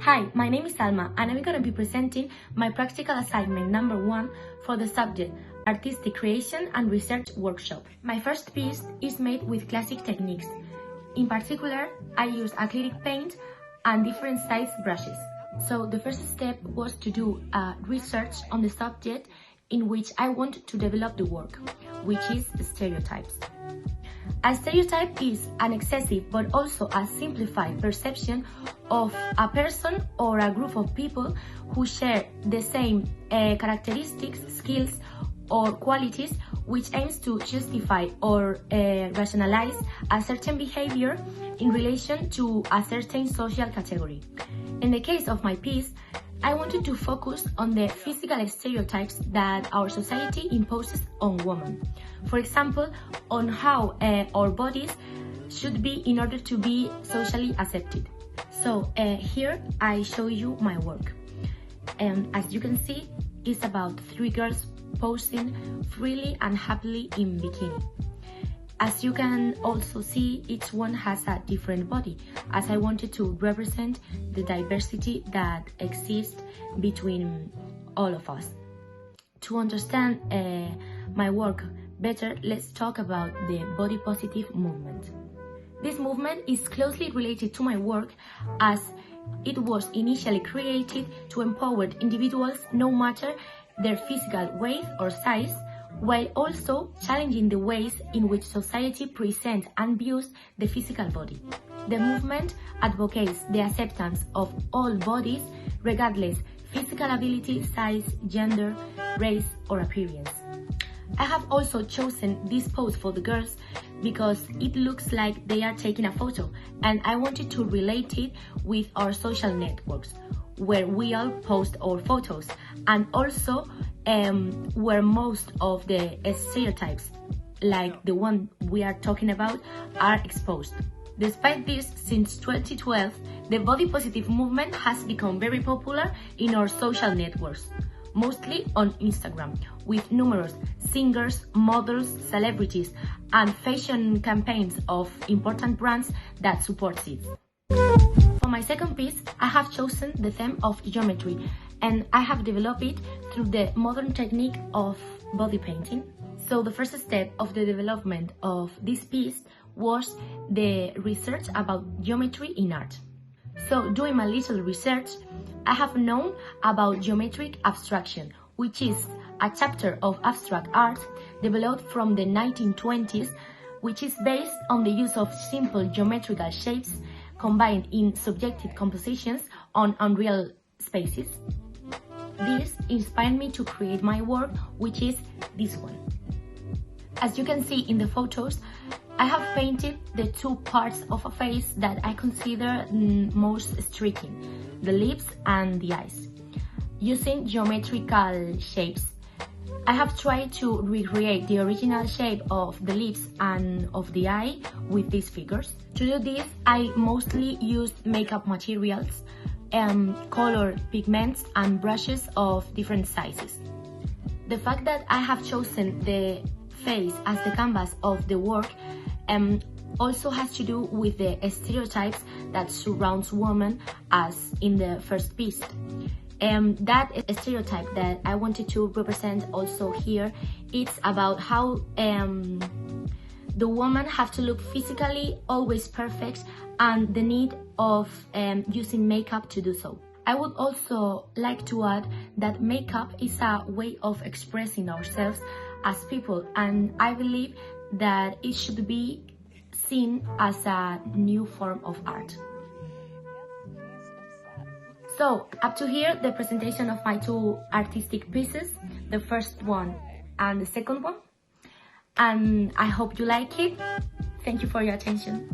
Hi, my name is Alma and I'm going to be presenting my practical assignment number 1 for the subject Artistic Creation and Research Workshop. My first piece is made with classic techniques. In particular, I used acrylic paint and different size brushes. So the first step was to do research on the subject in which I want to develop the work, which is stereotypes. A stereotype is an excessive but also a simplified perception of a person or a group of people who share the same characteristics, skills, or qualities, which aims to justify or rationalize a certain behavior in relation to a certain social category. In the case of my piece, I wanted to focus on the physical stereotypes that our society imposes on women. For example, on how our bodies should be in order to be socially accepted. So here I show you my work. And as you can see, it's about 3 girls posing freely and happily in bikini. As you can also see, each one has a different body, as I wanted to represent the diversity that exists between all of us. To understand my work better, let's talk about the body positive movement. This movement is closely related to my work, as it was initially created to empower individuals no matter their physical weight or size, while also challenging the ways in which society presents and views the physical body. The movement advocates the acceptance of all bodies, regardless physical ability, size, gender, race, or appearance. I have also chosen this pose for the girls because it looks like they are taking a photo, and I wanted to relate it with our social networks, where we all post our photos, and also where most of the stereotypes, like the one we are talking about, are exposed. Despite this, since 2012, the body positive movement has become very popular in our social networks, mostly on Instagram, with numerous singers, models, celebrities, and fashion campaigns of important brands that support it. For my second piece, I have chosen the theme of geometry, and I have developed it through the modern technique of body painting. So the first step of the development of this piece was the research about geometry in art. So doing my little research, I have known about geometric abstraction, which is a chapter of abstract art developed from the 1920s, which is based on the use of simple geometrical shapes combined in subjective compositions on unreal spaces. This inspired me to create my work, which is this one. As you can see in the photos, I have painted the 2 parts of a face that I consider most striking, the lips and the eyes. Using geometrical shapes, I have tried to recreate the original shape of the lips and of the eye with these figures. To do this, I mostly used makeup materials, colored pigments and brushes of different sizes. The fact that I have chosen the face as the canvas of the work also has to do with the stereotypes that surrounds women, as in the first piece. That stereotype that I wanted to represent also here, it's about how the woman have to look physically always perfect and the need of using makeup to do so. I would also like to add that makeup is a way of expressing ourselves as people, and I believe that it should be seen as a new form of art. So, up to here, the presentation of my 2 artistic pieces, the first one and the second one. And I hope you like it. Thank you for your attention.